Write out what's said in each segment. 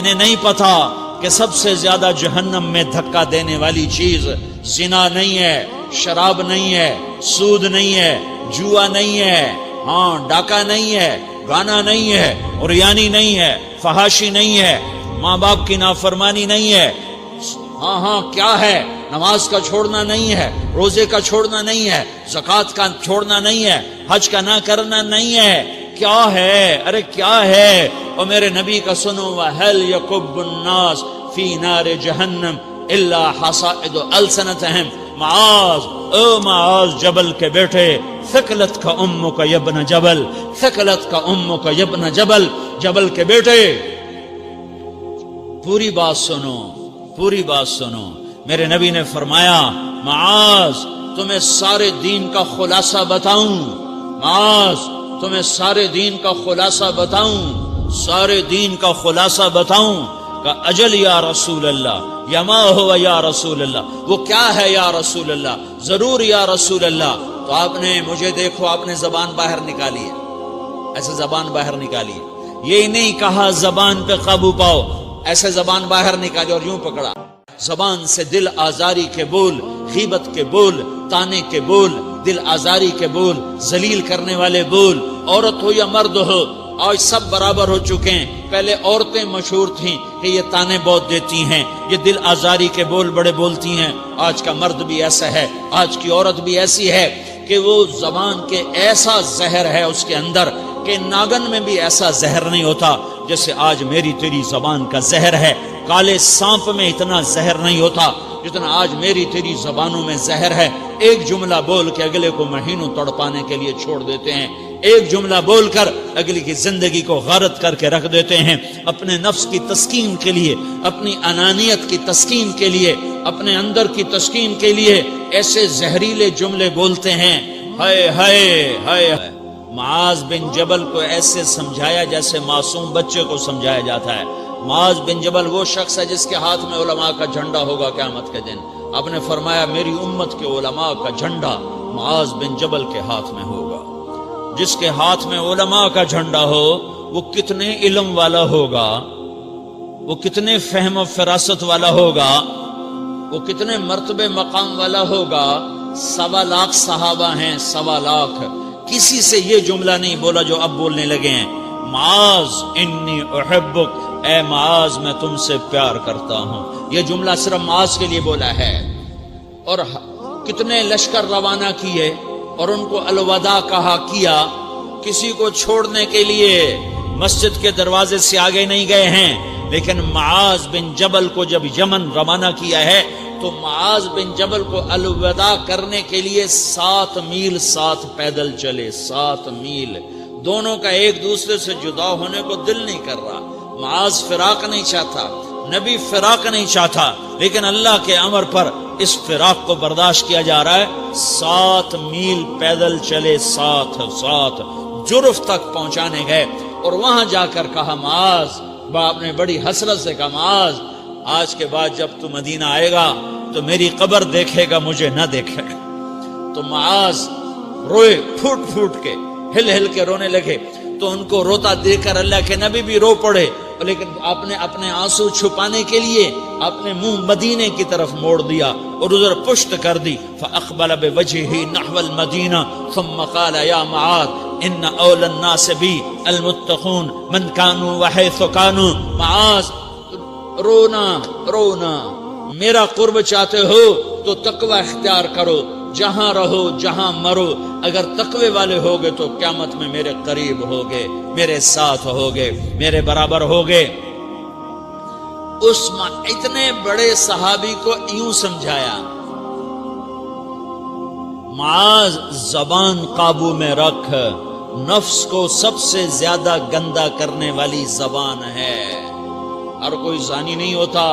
انہیں نہیں پتا کہ سب سے زیادہ جہنم میں دھکا دینے والی چیز زنا نہیں ہے، شراب نہیں ہے، سود نہیں ہے، جوا نہیں ہے، ہاں ڈاکہ نہیں ہے، گانا نہیں ہے، عریانی نہیں ہے، فحاشی نہیں ہے، ماں باپ کی نافرمانی نہیں ہے، ہاں کیا ہے، نماز کا چھوڑنا نہیں ہے، روزے کا چھوڑنا نہیں ہے، زکوٰۃ کا چھوڑنا نہیں ہے، حج کا نہ کرنا نہیں ہے، کیا ہے؟ ارے کیا ہے؟ اور میرے نبی کا سنو، وَهَلْ يَكُبُّ النَّاسِ فِي نَارِ جَهَنَّمَ إِلَّا حَصَائِدُ أَلْسِنَتِهِمْ معاذ، او معاذ جبل کے بیٹے، ثقلت کا امک یبن جبل، ثقلت کا امک یبن جبل، جبل کے بیٹے پوری بات سنو، پوری بات سنو۔ میرے نبی نے فرمایا، معاذ تمہیں سارے دین کا خلاصہ بتاؤں، معاذ تمہیں سارے دین کا خلاصہ بتاؤں، سارے دین کا خلاصہ بتاؤں؟ کہ اجل یا رسول اللہ، یا ما ہوا یا رسول اللہ، وہ کیا ہے یا رسول اللہ؟ ضرور یا رسول اللہ۔ تو آپ نے مجھے دیکھو، آپ نے زبان باہر نکالی ہے، ایسے زبان باہر نکالی ہے، یہ نہیں کہا زبان پہ قابو پاؤ، ایسے زبان باہر نکالی اور یوں پکڑا۔ زبان سے دل آزاری کے بول، غیبت کے بول، تانے کے بول، دل آزاری کے بول، ذلیل کرنے والے بول، عورت ہو یا مرد ہو، آج سب برابر ہو چکے ہیں۔ پہلے عورتیں مشہور تھیں کہ یہ تانے بہت دیتی ہیں، یہ دل آزاری کے بول بڑے بولتی ہیں۔ آج کا مرد بھی ایسا ہے، آج کی عورت بھی ایسی ہے کہ وہ زبان کے ایسا زہر ہے اس کے اندر کہ ناگن میں بھی ایسا زہر نہیں ہوتا جیسے آج میری تیری زبان کا زہر ہے۔ کالے سانپ میں اتنا زہر نہیں ہوتا جتنا آج میری تیری زبانوں میں زہر ہے۔ ایک جملہ بول کے اگلے کو مہینوں تڑپانے کے لیے چھوڑ دیتے ہیں، ایک جملہ بول کر اگلی کی زندگی کو غارت کر کے رکھ دیتے ہیں، اپنے نفس کی تسکین کے لیے، اپنی انانیت کی تسکین کے لیے، اپنے اندر کی تسکین کے لیے ایسے زہریلے جملے بولتے ہیں۔ ہائے ہائے ہائے۔ معاذ بن جبل کو ایسے سمجھایا جیسے معصوم بچے کو سمجھایا جاتا ہے۔ معاذ بن جبل وہ شخص ہے جس کے ہاتھ میں علماء کا جھنڈا ہوگا قیامت کے دن۔ آپ نے فرمایا میری امت کے علماء کا جھنڈا معاذ بن جبل کے ہاتھ میں ہوگا۔ جس کے ہاتھ میں علماء کا جھنڈا ہو وہ کتنے علم والا ہوگا، وہ کتنے فہم و فراست والا ہوگا، وہ کتنے مرتبے مقام والا ہوگا۔ 1.25 لاکھ صحابہ ہیں، 1.25 لاکھ، کسی سے یہ جملہ نہیں بولا جو اب بولنے لگے ہیں۔ معاذ انی احبک، اے معاذ میں تم سے پیار کرتا ہوں، یہ جملہ صرف معاذ کے لیے بولا ہے۔ اور کتنے لشکر روانہ کیے اور ان کو الوداع کہا کیا، کسی کو چھوڑنے کے لیے مسجد کے دروازے سے آگے نہیں گئے ہیں، لیکن معاذ بن جبل کو جب یمن روانہ کیا ہے تو معاذ بن جبل کو الوداع کرنے کے لیے 7 میل ساتھ پیدل چلے، 7 میل۔ دونوں کا ایک دوسرے سے جدا ہونے کو دل نہیں کر رہا، معاذ فراق نہیں چاہتا، نبی فراق نہیں چاہتا، لیکن اللہ کے امر پر اس فراق کو برداشت کیا جا رہا ہے۔ 7 میل پیدل چلے، 7 جرف تک پہنچانے گئے اور وہاں جا کر کہا معاذ، باپ نے بڑی حسرت سے کہا معاذ آج کے بعد جب تو مدینہ آئے گا تو میری قبر دیکھے گا، مجھے نہ دیکھے گا۔ تو معاذ روئے، پھوٹ پھوٹ کے، ہل ہل کے رونے لگے۔ تو ان کو روتا دیکھ کر اللہ کے نبی بھی رو پڑے، لیکن آپ نے اپنے آنسو چھپانے کے لیے اپنے منہ مدینے کی طرف موڑ دیا اور ادھر پشت کر دی۔ فَأَقْبَلَ بِوَجْهِهِ نَحْوَ الْمَدِينَةِ ثُمَّ قَالَ يَا مُعَاذ إِنَّ أَوْلَى النَّاسِ بِي الْمُتَّقُونَ مَنْ كَانُوا وَحَيْثُ كَانُوا۔ معاذ رونا، میرا قرب چاہتے ہو تو تقوی اختیار کرو، جہاں رہو جہاں مرو، اگر تقوی والے ہوگے تو قیامت میں میرے قریب ہوگے، میرے ساتھ ہوگے، میرے برابر ہوگے۔ اتنے بڑے صحابی کو یوں سمجھایا، معاذ زبان قابو میں رکھ، نفس کو سب سے زیادہ گندا کرنے والی زبان ہے۔ ہر کوئی زانی نہیں ہوتا،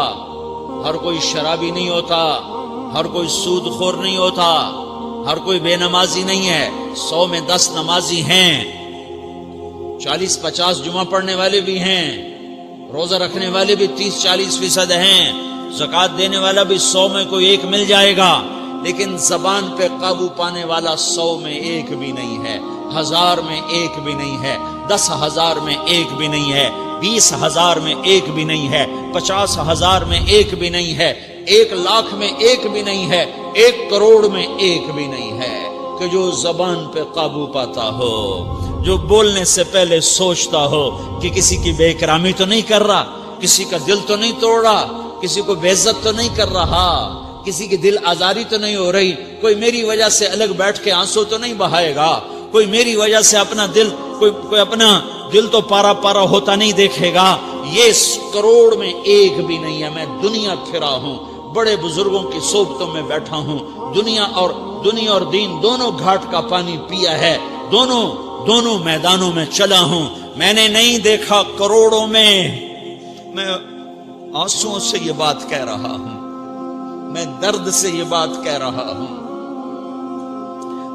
ہر کوئی شرابی نہیں ہوتا، ہر کوئی سود خور نہیں ہوتا، ہر کوئی بے نمازی نہیں ہے۔ 100 میں 10 نمازی ہیں، 40-50 جمعہ پڑھنے والے بھی ہیں، روزہ رکھنے والے بھی 30-40% ہیں، زکوٰۃ دینے والا بھی 100 میں کوئی ایک مل جائے گا، لیکن زبان پہ قابو پانے والا 100 میں ایک بھی نہیں ہے، 1000 میں ایک بھی نہیں ہے، 10,000 میں ایک بھی نہیں ہے۔ 20,000 میں ایک بھی نہیں ہے، 50,000 میں ایک بھی نہیں ہے، 1,00,000 میں ایک بھی نہیں ہے، 1 کروڑ میں ایک بھی نہیں ہے کہ جو زبان پہ قابو پاتا ہو، جو بولنے سے پہلے سوچتا ہو کہ کسی کی بے اکرامی تو نہیں کر رہا، کسی کا دل تو نہیں توڑ رہا، کسی کو بے عزت تو نہیں کر رہا، کسی کی دل آزاری تو نہیں ہو رہی، کوئی میری وجہ سے الگ بیٹھ کے آنسو تو نہیں بہائے گا، کوئی میری وجہ سے اپنا دل کوئی اپنا دل تو پارا پارا ہوتا نہیں دیکھے گا۔ یہ 1 کروڑ میں ایک بھی نہیں ہے۔ میں دنیا پھرا ہوں، بڑے بزرگوں کی صحبتوں میں بیٹھا ہوں، دنیا اور دین دونوں گھاٹ کا پانی پیا ہے، دونوں میدانوں میں چلا ہوں، میں نے نہیں دیکھا کروڑوں میں۔ میں آنسوؤں سے یہ بات کہہ رہا ہوں، میں درد سے یہ بات کہہ رہا ہوں۔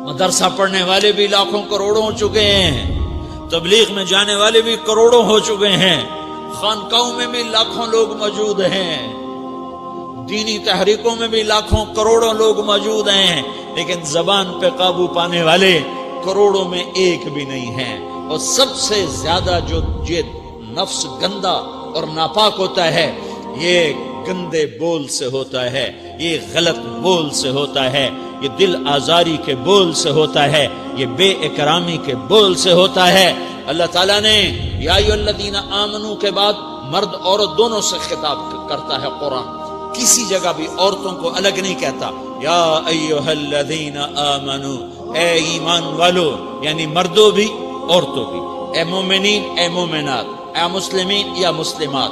مدرسہ پڑھنے والے بھی لاکھوں کروڑوں ہو چکے ہیں، تبلیغ میں جانے والے بھی کروڑوں ہو چکے ہیں، خانقاہوں میں بھی لاکھوں لوگ موجود ہیں، دینی تحریکوں میں بھی لاکھوں کروڑوں لوگ موجود ہیں، لیکن زبان پہ قابو پانے والے کروڑوں میں ایک بھی نہیں ہیں۔ اور سب سے زیادہ جو یہ نفس گندا اور ناپاک ہوتا ہے، یہ گندے بول سے ہوتا ہے، یہ غلط بول سے ہوتا ہے، یہ دل آزاری کے بول سے ہوتا ہے، یہ بے اکرامی کے بول سے ہوتا ہے۔ اللہ تعالیٰ نے یا ایھا الذین آمنو کے بعد مرد عورت دونوں سے خطاب کرتا ہے قرآن، کسی جگہ بھی عورتوں کو الگ نہیں کہتا۔ یا ایھا الذین آمنو، اے ایمان والو، یعنی مردوں بھی عورتوں بھی، اے مومنین اے مومنات، اے مسلمین یا مسلمات،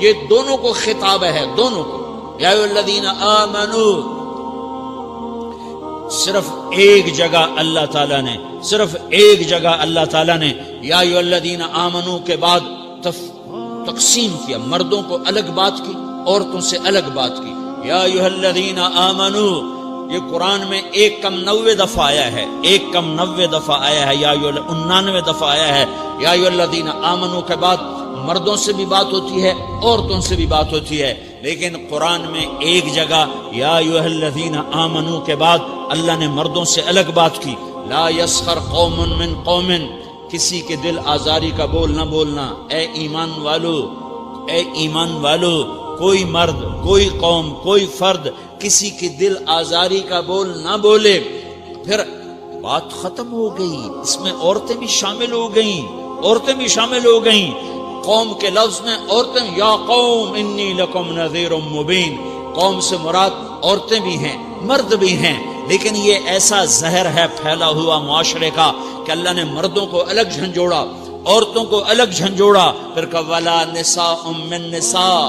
یہ دونوں کو خطاب ہے، دونوں کو۔ یا ایھا الذین آمنو، صرف ایک جگہ اللہ تعالیٰ نے یا ایھا الذین آمنو کے بعد تقسیم کیا، مردوں کو الگ بات کی، عورتوں سے الگ بات کی۔ یا ایھا الذین آمنو، یہ قرآن میں 199 دفعہ آیا ہے، 199 دفعہ آیا ہے، یا 99 دفعہ آیا ہے۔ یا ایھا الذین آمنو کے بعد مردوں سے بھی بات ہوتی ہے، عورتوں سے بھی بات ہوتی ہے، لیکن قرآن میں ایک جگہ یا ایھا الذین آمنو کے بعد اللہ نے مردوں سے الگ بات کی۔ لا یسخر قوم من قوم، کسی کے دل آزاری کا بول نہ بولنا۔ اے ایمان والو، کوئی مرد، کوئی قوم، کوئی فرد کسی کی دل آزاری کا بول نہ بولے۔ پھر بات ختم ہو گئی، اس میں عورتیں بھی شامل ہو گئیں، قوم کے لفظ میں عورتیں، یا قوم انی لکم نذیر مبین، قوم سے مراد عورتیں بھی ہیں، مرد بھی ہیں، لیکن یہ ایسا زہر ہے پھیلا ہوا معاشرے کا کہ اللہ نے مردوں کو الگ جھنجھوڑا، عورتوں کو الگ جھنجھوڑا، پھر کہا ولا نساء من نساء،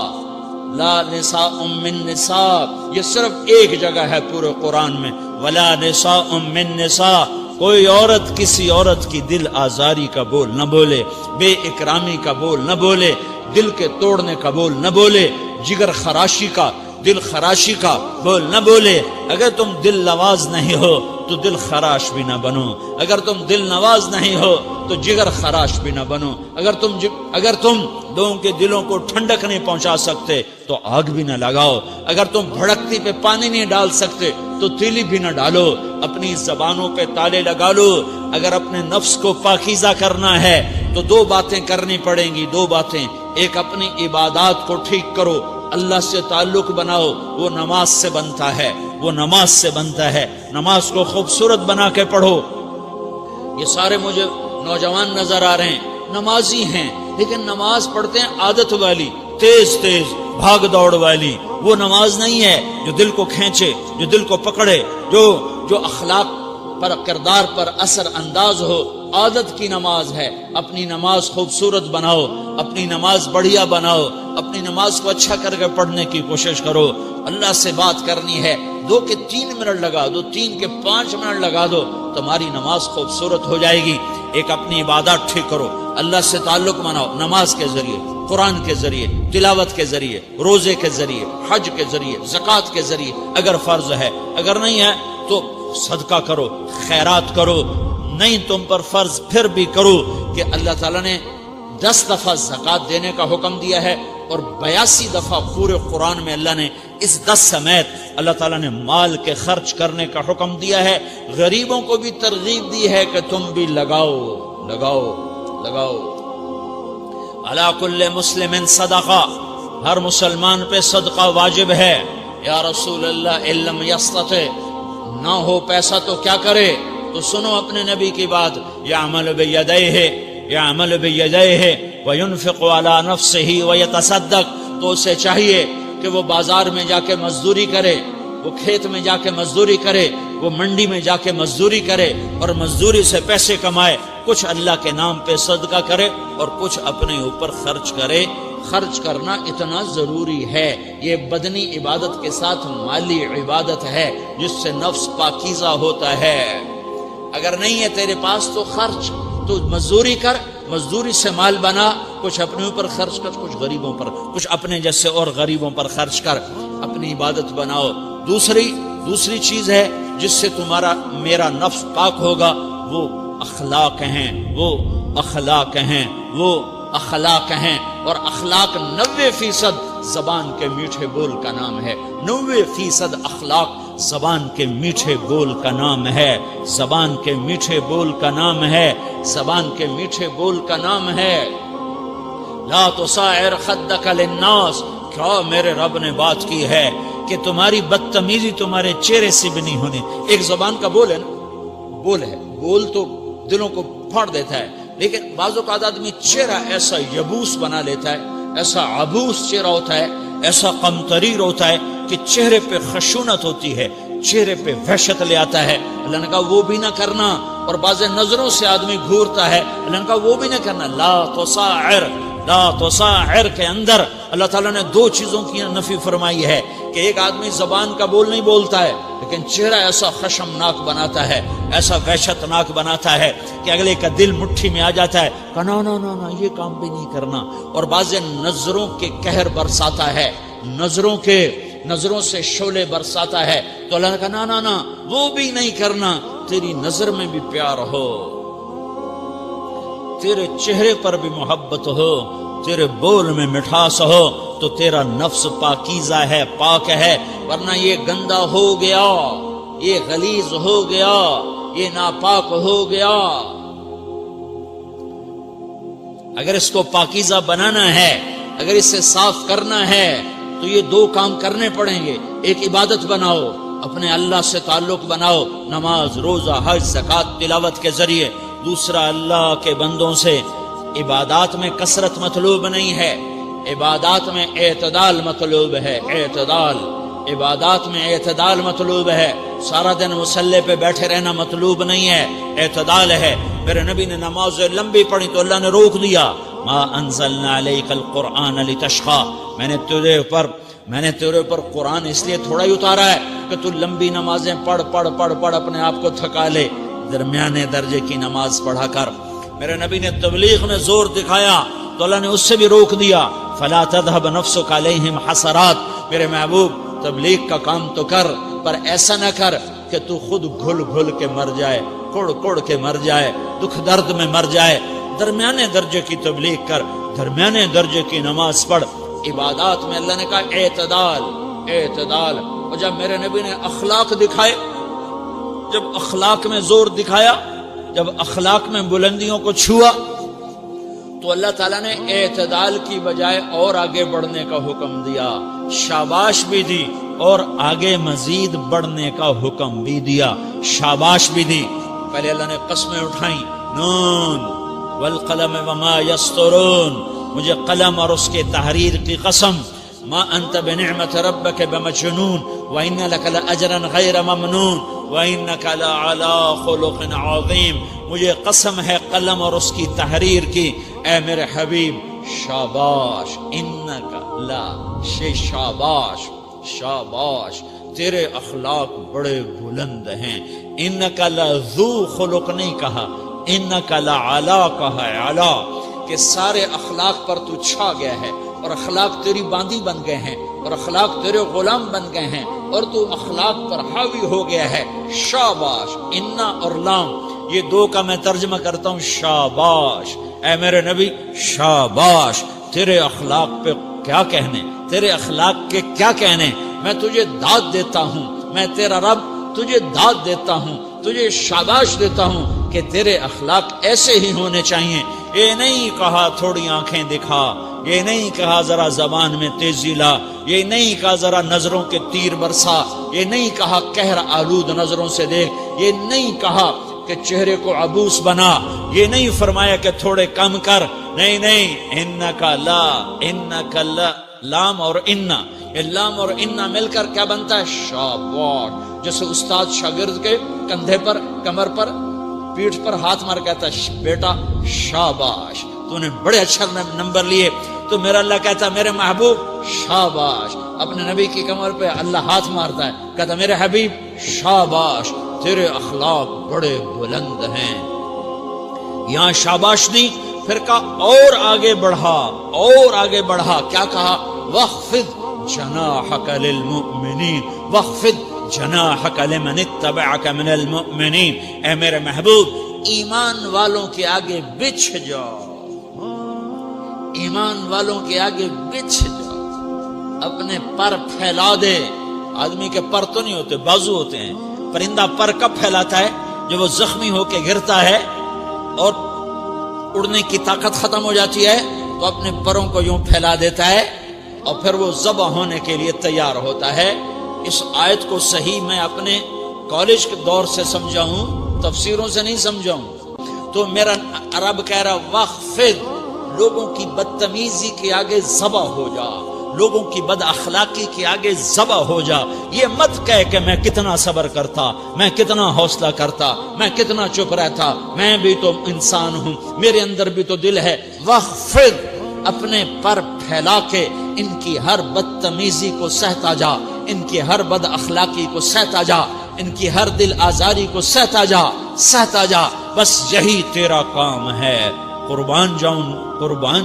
لا نساء من نساء، یہ صرف ایک جگہ ہے پورے قرآن میں، ولا نساء من نساء، کوئی عورت کسی عورت کی دل آزاری کا بول نہ بولے، بے اکرامی کا بول نہ بولے، دل کے توڑنے کا بول نہ بولے، جگر خراشی کا، دل خراشی کا بول نہ بولے۔ اگر تم دل نواز نہیں ہو تو دل خراش بھی نہ بنو، اگر تم دل نواز نہیں ہو تو جگر خراش بھی نہ بنو، اگر تم لوگوں کے دلوں کو ٹھنڈک نہیں پہنچا سکتے تو آگ بھی نہ لگاؤ، اگر تم بھڑکتی پہ پانی نہیں ڈال سکتے تو تیلی بھی نہ ڈالو، اپنی زبانوں پہ تالے لگا لو۔ اگر اپنے نفس کو پاکیزہ کرنا ہے تو 2 باتیں کرنی پڑیں گی، 2 باتیں، ایک اپنی عبادات کو ٹھیک کرو، اللہ سے تعلق بناؤ، وہ نماز سے بنتا ہے، نماز کو خوبصورت بنا کے پڑھو۔ یہ سارے مجھے نوجوان نظر آ رہے ہیں، نمازی ہیں، لیکن نماز پڑھتے ہیں عادت والی، تیز بھاگ دوڑ والی، وہ نماز نہیں ہے جو دل کو کھینچے، جو دل کو پکڑے، جو اخلاق پر، کردار پر اثر انداز ہو۔ عادت کی نماز ہے۔ اپنی نماز خوبصورت بناؤ، اپنی نماز بڑھیا بناؤ، اپنی نماز کو اچھا کر کے پڑھنے کی کوشش کرو۔ اللہ سے بات کرنی ہے، 2 کے 3 منٹ لگا دو، 3 کے 5 منٹ لگا دو، تمہاری نماز خوبصورت ہو جائے گی۔ ایک اپنی عبادات ٹھیک کرو، اللہ سے تعلق بناؤ، نماز کے ذریعے، قرآن کے ذریعے، تلاوت کے ذریعے، روزے کے ذریعے، حج کے ذریعے، زکوٰۃ کے ذریعے، اگر فرض ہے، اگر نہیں ہے تو صدقہ کرو، خیرات کرو، نہیں تم پر فرض پھر بھی کرو کہ اللہ تعالیٰ نے 10 دفعہ زکوٰۃ دینے کا حکم دیا ہے اور 82 دفعہ پورے قرآن میں اللہ نے اس 10 سمیت اللہ تعالیٰ نے مال کے خرچ کرنے کا حکم دیا ہے۔ غریبوں کو بھی ترغیب دی ہے کہ تم بھی لگاؤ۔ علی کل مسلم صدقہ، ہر مسلمان پہ صدقہ واجب ہے۔ یا رسول اللہ ان لم یستطع، نہ ہو پیسہ تو کیا کرے؟ تو سنو اپنے نبی کی بات، یعمل بیدیہ، یعمل بیدیہ وینفق علی نفسہ ویتصدق، تو اسے چاہیے کہ وہ بازار میں جا کے مزدوری کرے، وہ کھیت میں جا کے مزدوری کرے، وہ منڈی میں جا کے مزدوری کرے اور مزدوری سے پیسے کمائے، کچھ اللہ کے نام پہ صدقہ کرے اور کچھ اپنے اوپر خرچ کرے۔ خرچ کرنا اتنا ضروری ہے، یہ بدنی عبادت کے ساتھ مالی عبادت ہے جس سے نفس پاکیزہ ہوتا ہے۔ اگر نہیں ہے تیرے پاس تو خرچ، تو مزدوری کر، مزدوری سے مال بنا، کچھ اپنے اوپر خرچ کر، کچھ غریبوں پر، کچھ اپنے جیسے اور غریبوں پر خرچ کر، اپنی عبادت بناؤ۔ دوسری چیز ہے جس سے تمہارا میرا نفس پاک ہوگا، وہ اخلاق ہیں، وہ اخلاق ہیں، وہ اخلاق ہیں۔ اور اخلاق 90% زبان کے میٹھے بول کا نام ہے، 90% اخلاق زبان کے میٹھے بول کا نام ہے، زبان کے میٹھے بول کا نام ہے، زبان کے میٹھے بول کا نام ہے۔ لا تصاعر خدک للناس، کیا میرے رب نے بات کی ہے کہ تمہاری بدتمیزی تمہارے چہرے سے بھی نہیں ہونی۔ ایک زبان کا بول ہے نا، بول ہے، بول تو دلوں کو پھاڑ دیتا ہے، لیکن بعض اوقات آدمی چہرہ ایسا یبوس بنا لیتا ہے، ایسا عبوس چہرہ ہوتا ہے، ایسا قمطریر ہوتا ہے کہ چہرے پہ خشونت ہوتی ہے، چہرے پہ وحشت لے آتا ہے۔ اللہ نے کہا وہ بھی نہ کرنا۔ اور بعض نظروں سے آدمی گھورتا ہے، اللہ نے کہا وہ بھی نہ کرنا۔ لا تصاعر، لا تصاعر کے اندر اللہ تعالیٰ نے دو چیزوں کی نفی فرمائی ہے کہ ایک آدمی زبان کا بول نہیں بولتا ہے لیکن چہرہ ایسا خشمناک بناتا ہے، ایسا وحشتناک بناتا ہے کہ اگلے کا دل مٹھی میں آ جاتا ہے کہ نا نا نا نا یہ کام بھی نہیں کرنا۔ اور بعض نظروں کے قہر برساتا ہے، نظروں سے شعلے برساتا ہے، تو اللہ نے کہا نا نا نا وہ بھی نہیں کرنا۔ تیری نظر میں بھی پیار ہو، تیرے چہرے پر بھی محبت ہو، تیرے بول میں مٹھاس ہو، تو تیرا نفس پاکیزہ ہے، پاک ہے۔ ورنہ یہ گندا ہو گیا، یہ غلیظ ہو گیا، یہ ناپاک ہو گیا۔ اگر اس کو پاکیزہ بنانا ہے، اگر اسے صاف کرنا ہے تو یہ دو کام کرنے پڑیں گے۔ ایک عبادت بناؤ، اپنے اللہ سے تعلق بناؤ، نماز، روزہ، حج، زکوٰۃ، تلاوت کے ذریعے۔ دوسرا، اللہ کے بندوں سے عبادات میں کثرت مطلوب نہیں ہے، عبادات میں اعتدال مطلوب ہے، اعتدال، عبادات میں اعتدال مطلوب ہے۔ سارا دن مصلی پہ بیٹھے رہنا مطلوب نہیں ہے، اعتدال ہے۔ میرے نبی نے نماز لمبی پڑھی تو اللہ نے روک دیا، ما انزلنا علیک القرآن لتشقی، میں نے تیرے اوپر قرآن اس لیے تھوڑا ہی اتارا ہے کہ تو لمبی نمازیں پڑھ اپنے آپ کو تھکا لے، درمیانے درجے کی نماز پڑھا کر۔ میرے نبی نے تبلیغ میں زور دکھایا تو اللہ نے اس سے بھی روک دیا، فلا تذهب نفسك علیہم حسرات، میرے محبوب تبلیغ کا کام تو کر، پر ایسا نہ کر کہ تو خود گھل کے مر جائے، کڑ کے مر جائے، دکھ درد میں مر جائے۔ درمیانے درجے کی تبلیغ کر، درمیانے درجے کی نماز پڑھ۔ عبادات میں اللہ نے کہا اعتدال، اعتدال۔ اور جب میرے نبی نے اخلاق دکھائے، جب اخلاق میں زور دکھایا، جب اخلاق میں بلندیوں کو چھوا، تو اللہ تعالیٰ نے اعتدال کی بجائے اور آگے بڑھنے کا حکم دیا، شاباش بھی دی اور آگے مزید بڑھنے کا حکم بھی دیا، شاباش بھی دی۔ پہلے اللہ نے قسمیں اٹھائیں، نون والقلم وما یسطرون، مجھے قلم اور اس کے تحریر کی قسم، ما انت بنعمت ربک بمجنون وان لک لاجرا غیر ممنون وانک لعلی خلق عظیم، مجھے قسم ہے قلم اور اس کی تحریر کی، اے میرے حبیب شاباش، انک لا شاباش، شاباش، تیرے اخلاق بڑے بلند ہیں۔ انک لذو خلق نہیں کہا، انک لعلی کہا ہے، علا، کہ سارے اخلاق پر تو چھا گیا ہے اور اخلاق تیری باندی بن گئے ہیں اور اخلاق تیرے غلام بن گئے ہیں اور تو اخلاق پر حاوی ہو گیا ہے۔ شاباش، انا اور لام، یہ دو کا میں ترجمہ کرتا ہوں، شاباش، اے میرے نبی شاباش، تیرے اخلاق پہ کیا کہنے، تیرے اخلاق کے کیا کہنے۔ میں تجھے داد دیتا ہوں، میں تیرا رب تجھے داد دیتا ہوں، تجھے شاباش دیتا ہوں کہ کہ تیرے اخلاق ایسے ہی ہونے چاہیے. یہ نہیں کہا تھوڑی آنکھیں دکھا، یہ نہیں کہا ذرا زبان میں تیزی لا، یہ نہیں کہا ذرا نظروں کے تیر برسا، یہ نہیں کہا قہر آلود نظروں سے دیکھ، یہ نہیں کہا کہ چہرے کو عبوس بنا، یہ نہیں فرمایا کہ تھوڑے کم کر. نہیں، انکا لا، لام اور انا، یہ لام اور انا مل کر کیا بنتا ہے؟ شاباش. جیسے استاد شاگرد کے کندھے پر، کمر پر، پیٹھ پر ہاتھ مار کہتا ہے بیٹا شاباش تو نے بڑے اچھا نمبر لیے. تو میرا اللہ کہتا ہے میرے محبوب شاباش. اپنے نبی کی کمر پہ اللہ ہاتھ مارتا ہے، کہتا میرے حبیب شاباش، تیرے اخلاق بڑے بلند ہیں. یہاں شاباش دی، پھر کہا اور آگے بڑھا. کیا کہا؟ وَخْفِضْ جَنَاحَكَ لِلْمُؤْمِنِينَ وَخْفِضْ جَنَاحَكَ لِمَنِ اتَّبَعَكَ مِنَ الْمُؤْمِنِينَ. اے میرے محبوب ایمان والوں کے آگے بچھ جاؤ، ایمان والوں کے آگے بچھ جاؤ، اپنے پر پھیلا دے. آدمی کے پر تو نہیں ہوتے، بازو ہوتے ہیں. پرندہ پر کب پھیلاتا ہے؟ جب وہ زخمی ہو کے گرتا ہے اور اڑنے کی طاقت ختم ہو جاتی ہے تو اپنے پروں کو یوں پھیلا دیتا ہے اور پھر وہ ذبح ہونے کے لیے تیار ہوتا ہے. اس آیت کو صحیح میں اپنے کالج کے دور سے سمجھا ہوں، تفسیروں سے نہیں سمجھا ہوں. تو میرا عرب کہہ رہا وَخْفِضْ، لوگوں کی بدتمیزی کے آگے ذبح ہو جا، لوگوں کی بد اخلاقی کے آگے ذبح ہو جا. یہ مت کہہ کہ میں کتنا صبر کرتا، میں کتنا حوصلہ کرتا، میں کتنا چپ رہتا، میں بھی تو انسان ہوں، میرے اندر بھی تو دل ہے. وَخْفِضْ، اپنے پر پھیلا کے ان کی ہر بدتمیزی کو سہتا جا، ان کی ہر بد اخلاقی کو سہتا جا، ان کی ہر دل آزاری کو سہتا جا. بس یہی تیرا کام ہے. قربان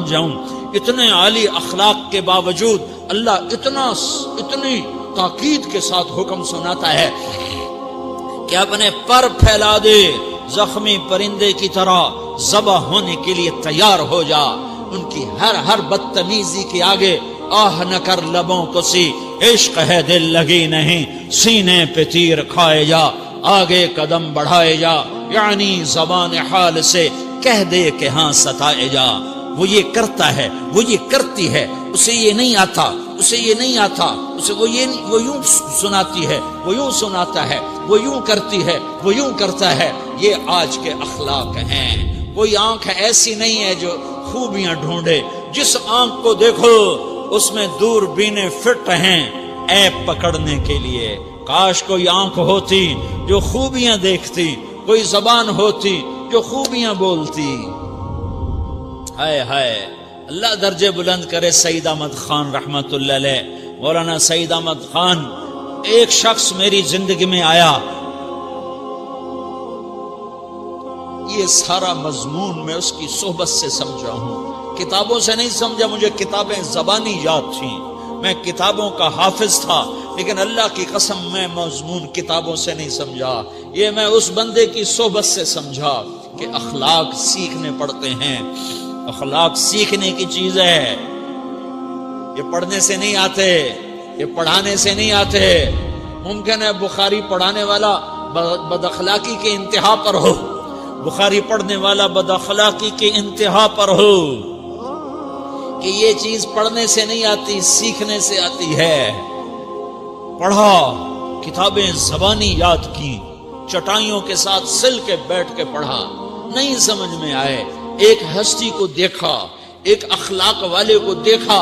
جاؤں اتنے عالی اخلاق کے باوجود اللہ اتنی تاکید کے ساتھ حکم سناتا ہے کہ اپنے پر پھیلا دے، زخمی پرندے کی طرح ذبح ہونے کے لیے تیار ہو جا. ان کی ہر بدتمیزی کے آگے آہ نہ کر لبوں کو سی، عشق ہے دل لگی نہیں، سینے پہ تیر کھائے جا، آگے قدم بڑھائے جا. یعنی زبان حال سے کہہ دے کہ ہاں ستائے جا. وہ یہ کرتا ہے، وہ یہ کرتی ہے، اسے یہ نہیں آتا، اسے وہ یوں سناتی ہے، وہ یوں سناتا ہے، وہ یوں کرتی ہے، وہ یوں کرتا ہے. یہ آج کے اخلاق ہیں. کوئی آنکھ ایسی نہیں ہے جو خوبیاں ڈھونڈے. جس آنکھ کو دیکھو اس میں دوربینیں فٹ ہیں عیب پکڑنے کے لیے. کاش کوئی آنکھ ہوتی جو خوبیاں دیکھتی، کوئی زبان ہوتی جو خوبیاں بولتی. ہائے اللہ درجے بلند کرے سعید احمد خان رحمت اللہ علیہ. مولانا سعید احمد خان، ایک شخص میری زندگی میں آیا، یہ سارا مضمون میں اس کی صحبت سے سمجھا ہوں، کتابوں سے نہیں سمجھا. مجھے کتابیں زبانی یاد تھیں، میں کتابوں کا حافظ تھا، لیکن اللہ کی قسم میں مضمون کتابوں سے نہیں سمجھا. یہ میں اس بندے کی صحبت سے سمجھا کہ اخلاق سیکھنے پڑتے ہیں. اخلاق سیکھنے کی چیز ہے، یہ پڑھنے سے نہیں آتے، یہ پڑھانے سے نہیں آتے. ممکن ہے بخاری پڑھانے والا بد اخلاقی کے انتہا پر ہو، بخاری پڑھنے والا بد اخلاقی کے انتہا پر ہو، کہ یہ چیز پڑھنے سے نہیں آتی، سیکھنے سے آتی ہے. پڑھا، کتابیں زبانی یاد کی، چٹائیوں کے ساتھ سل کے بیٹھ کے پڑھا، نہیں سمجھ میں آئے. ایک ہستی کو دیکھا، ایک اخلاق والے کو دیکھا،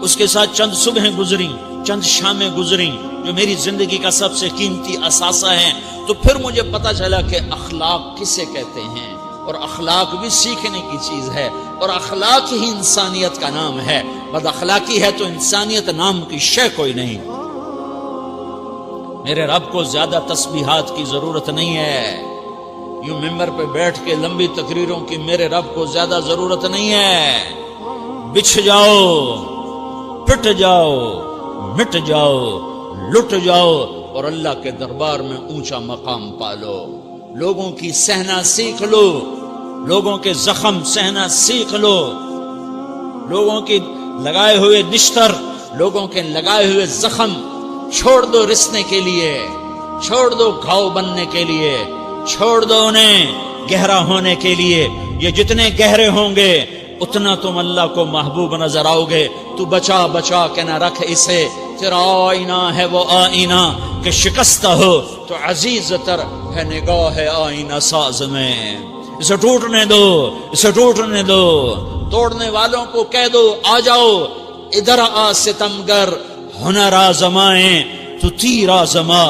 اس کے ساتھ چند صبحیں گزری، چند شامیں گزری جو میری زندگی کا سب سے قیمتی اثاثہ ہیں. تو پھر مجھے پتا چلا کہ اخلاق کسے کہتے ہیں، اور اخلاق بھی سیکھنے کی چیز ہے، اور اخلاق ہی انسانیت کا نام ہے. بد اخلاقی ہے تو انسانیت نام کی شے کوئی نہیں. میرے رب کو زیادہ تسبیحات کی ضرورت نہیں ہے، یوں ممبر پہ بیٹھ کے لمبی تقریروں کی میرے رب کو زیادہ ضرورت نہیں ہے. بچھ جاؤ، پٹ جاؤ، مٹ جاؤ، لٹ جاؤ، اور اللہ کے دربار میں اونچا مقام پالو. لوگوں کی سہنا سیکھ لو، لوگوں کے زخم سہنا سیکھ لو، لوگوں کی لگائے ہوئے نشتر، لوگوں کے لگائے ہوئے زخم چھوڑ دو رسنے کے لیے، چھوڑ دو گھاؤ بننے کے لیے، چھوڑ دو انہیں گہرا ہونے کے لیے یہ جتنے گہرے ہوں گے اتنا تم اللہ کو محبوب نظر آؤ گے. تو بچا بچا کے نہ رکھ اسے، تیرا آئینہ ہے وہ آئینہ کہ شکستہ ہو تو عزیز تر ہے نگاہ آئینہ ساز میں. اسے ٹوٹنے دو، اسے ٹوٹنے دو. توڑنے والوں کو کہہ دو آ جاؤ ادھر آ ستمگر، ہنر آزمائیں تو تیر آزما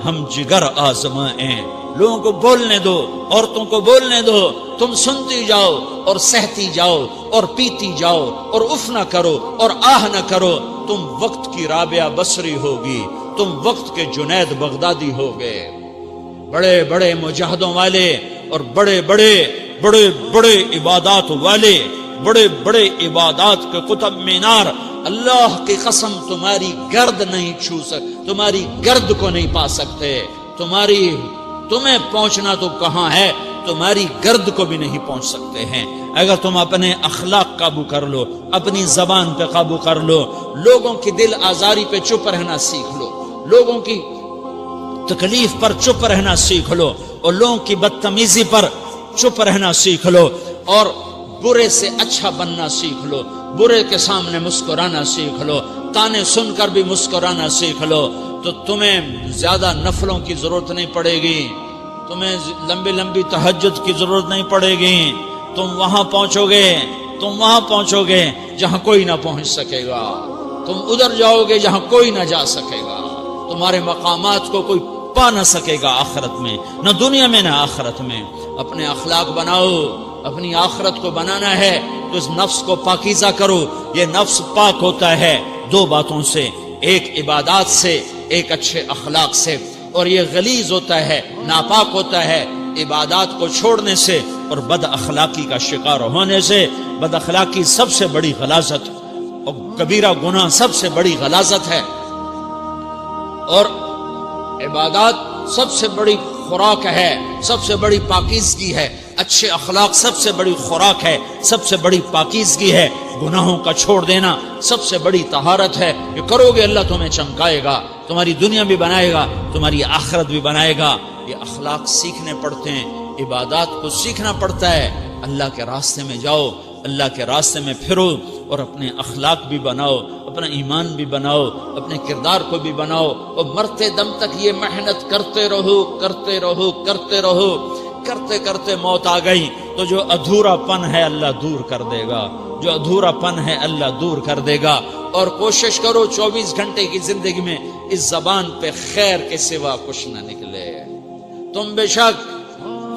ہم جگر آزمائیں. لوگوں کو بولنے دو، عورتوں کو بولنے دو، تم سنتی جاؤ اور سہتی جاؤ اور پیتی جاؤ اور اف نہ کرو اور آہ نہ کرو. تم وقت کی رابعہ بصری ہوگی، تم وقت کے جنید بغدادی ہوگے. بڑے بڑے مجاہدوں والے اور بڑے بڑے بڑے بڑے عبادات والے، بڑے بڑے عبادات کے قطب مینار، اللہ کی قسم تمہاری گرد نہیں چھو تمہاری گرد کو نہیں پا سکتے. تمہیں پہنچنا تو کہاں ہے، تمہاری گرد کو بھی نہیں پہنچ سکتے ہیں. اگر تم اپنے اخلاق قابو کر لو، اپنی زبان پہ قابو کر لو، لوگوں کی دل آزاری پہ چپ رہنا سیکھ لو، لوگوں کی تکلیف پر چپ رہنا سیکھ لو اور لوگوں کی بدتمیزی پر چپ رہنا سیکھ لو اور برے سے اچھا بننا سیکھ لو، برے کے سامنے مسکرانا سیکھ لو، تانے سن کر بھی مسکرانا سیکھ لو، تو تمہیں زیادہ نفلوں کی ضرورت نہیں پڑے گی، تمہیں لمبی لمبی تہجد کی ضرورت نہیں پڑے گی. تم وہاں پہنچو گے جہاں کوئی نہ پہنچ سکے گا. تم ادھر جاؤ گے جہاں کوئی نہ جا سکے گا. تمہارے مقامات کو کوئی پا نہ سکے گا آخرت میں، نہ دنیا میں نہ آخرت میں. اپنے اخلاق بناؤ، اپنی آخرت کو بنانا ہے تو اس نفس کو پاکیزہ کرو. یہ نفس پاک ہوتا ہے دو باتوں سے، ایک عبادات سے، ایک اچھے اخلاق سے، اور یہ غلیظ ہوتا ہے، ناپاک ہوتا ہے عبادات کو چھوڑنے سے اور بد اخلاقی کا شکار ہونے سے. بد اخلاقی سب سے بڑی غلاظت اور کبیرہ گناہ سب سے بڑی غلاظت ہے، اور عبادات سب سے بڑی خوراک ہے، سب سے بڑی پاکیزگی ہے. اچھے اخلاق سب سے بڑی خوراک ہے، سب سے بڑی پاکیزگی ہے. گناہوں کا چھوڑ دینا سب سے بڑی طہارت ہے. یہ کرو گے اللہ تمہیں چمکائے گا، تمہاری دنیا بھی بنائے گا، تمہاری آخرت بھی بنائے گا. یہ اخلاق سیکھنے پڑتے ہیں، عبادات کو سیکھنا پڑتا ہے. اللہ کے راستے میں جاؤ، اللہ کے راستے میں پھرو اور اپنے اخلاق بھی بناؤ، اپنا ایمان بھی بناؤ، اپنے کردار کو بھی بناؤ، اور مرتے دم تک یہ محنت کرتے رہو کرتے رہو کرتے رہو. کرتے کرتے موت آ گئی تو جو ادھورا پن ہے اللہ دور کر دے گا، جو ادھورا پن ہے اللہ دور کر دے گا. اور کوشش کرو 24 گھنٹے کی زندگی میں اس زبان پہ خیر کے سوا کچھ نہ نکلے. تم بے شک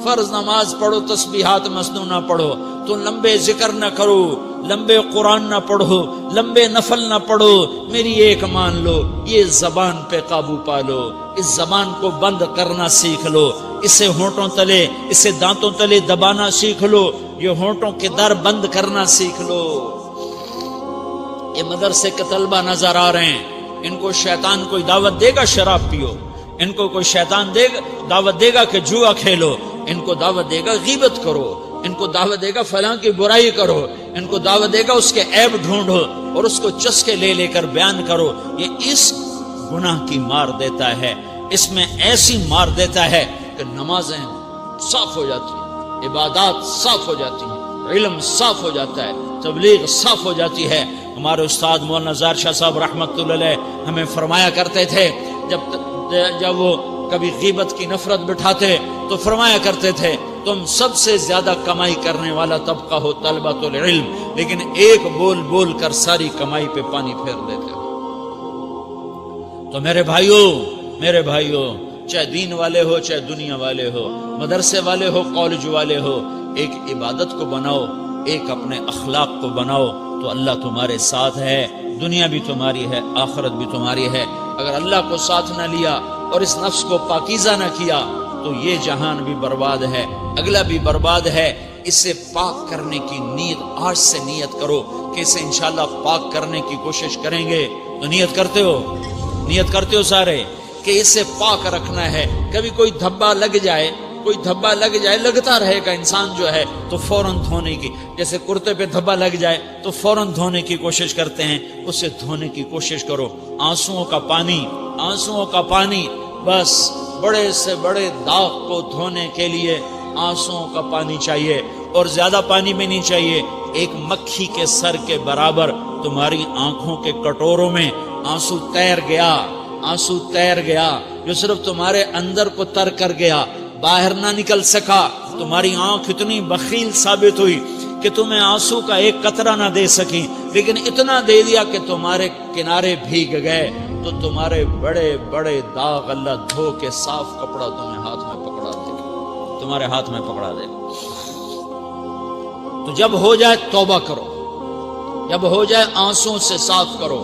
فرض نماز پڑھو، تسبیحات مسنون نہ پڑھو، تو لمبے ذکر نہ کرو، لمبے قرآن نہ پڑھو، لمبے نفل نہ پڑھو. میری ایک مان لو، یہ زبان پہ قابو پا لو، اس زبان کو بند کرنا سیکھ لو، اسے ہونٹوں تلے، اسے دانتوں تلے دبانا سیکھ لو، یہ ہونٹوں کے در بند کرنا سیکھ لو. یہ مدرسے کے طلبہ نظر آ رہے ہیں، ان کو شیطان کوئی دعوت دے گا شراب پیو، ان کو کوئی شیطان دعوت دے گا کہ جوا کھیلو، ان کو دعوت دے گا غیبت کرو، ان کو دعوت دے گا فلاں کی برائی کرو، ان کو دعوت دے گا اس کے عیب ڈھونڈو اور اس کو چسکے لے لے کر بیان کرو. یہ اس گناہ کی مار دیتا ہے، اس میں ایسی مار دیتا ہے کہ نمازیں صاف ہو جاتی ہیں، عبادات صاف ہو جاتی ہیں، علم صاف ہو جاتا ہے، تبلیغ صاف ہو جاتی ہے. ہمارے استاد مولانا زار شاہ صاحب رحمۃ اللہ علیہ ہمیں فرمایا کرتے تھے، جب وہ کبھی غیبت کی نفرت بٹھاتے تو فرمایا کرتے تھے تم سب سے زیادہ کمائی کرنے والا طبقہ ہو طلبۃ العلم، لیکن ایک بول بول کر ساری کمائی پہ پانی پھیر دیتے ہو. تو میرے بھائیوں چاہے دین والے ہو، چاہے دنیا والے ہو، مدرسے والے ہو، کالج والے ہو، ایک عبادت کو بناؤ، ایک اپنے اخلاق کو بناؤ تو اللہ تمہارے ساتھ ہے. دنیا بھی تمہاری ہے، آخرت بھی تمہاری ہے. اگر اللہ کو ساتھ نہ لیا اور اس نفس کو پاکیزہ نہ کیا تو یہ جہان بھی برباد ہے، اگلا بھی برباد ہے. اسے پاک کرنے کی نیت آج سے نیت کرو کہ اسے انشاءاللہ پاک کرنے کی کوشش کریں گے. تو نیت کرتے ہو سارے کہ اسے پاک رکھنا ہے. کبھی کوئی دھبا لگ جائے، لگتا رہے گا انسان جو ہے تو فوراً دھونے کی، جیسے کرتے پہ دھبا لگ جائے تو فوراً دھونے کی کوشش کرتے ہیں، اسے دھونے کی کوشش کرو. آنسوؤں کا پانی بس بڑے سے بڑے داغ کو دھونے کے لیے آنسوؤں کا پانی چاہیے، اور زیادہ پانی بھی نہیں چاہیے۔ ایک مکھی کے سر کے برابر تمہاری آنکھوں کے کٹوروں میں آنسو تیر گیا، آنسو تیر گیا، جو صرف تمہارے اندر کو تر کر گیا، باہر نہ نکل سکا۔ تمہاری آنکھ اتنی بخیل ثابت ہوئی کہ تمہیں آنسو کا ایک قطرہ نہ دے سکی، لیکن اتنا دے دیا کہ تمہارے کنارے بھیگ گئے۔ تو تمہارے بڑے بڑے داغ اللہ دھو کے صاف کپڑا تمہیں ہاتھ میں پکڑا دے گا، تمہارے ہاتھ میں پکڑا دے گا۔ تو جب ہو جائے توبہ کرو، جب ہو جائے آنسوں سے صاف کرو۔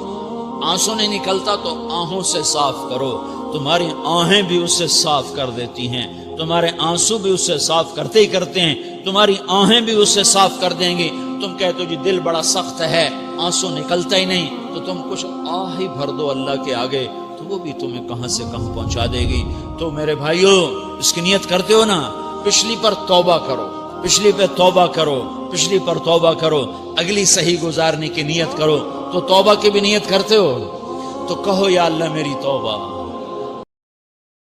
آنسو نہیں نکلتا تو آہوں سے صاف کرو، تمہاری آہیں بھی اسے صاف کر دیتی ہیں، تمہارے آنسو بھی اسے صاف کرتے ہی کرتے ہیں، تمہاری آہیں بھی اسے صاف کر دیں گی۔ تم کہتے ہو جی دل بڑا سخت ہے، آنسو نکلتا ہی نہیں، تو تم کچھ آہ ہی بھر دو اللہ کے آگے، تو وہ بھی تمہیں کہاں سے کہاں پہنچا دے گی۔ تو میرے بھائیو، اس کی نیت کرتے ہو نا، پچھلی پر توبہ کرو، پچھلی پہ توبہ کرو، پچھلی پر توبہ کرو، اگلی صحیح گزارنے کی نیت کرو۔ تو توبہ کی بھی نیت کرتے ہو تو کہو یا اللہ میری توبہ،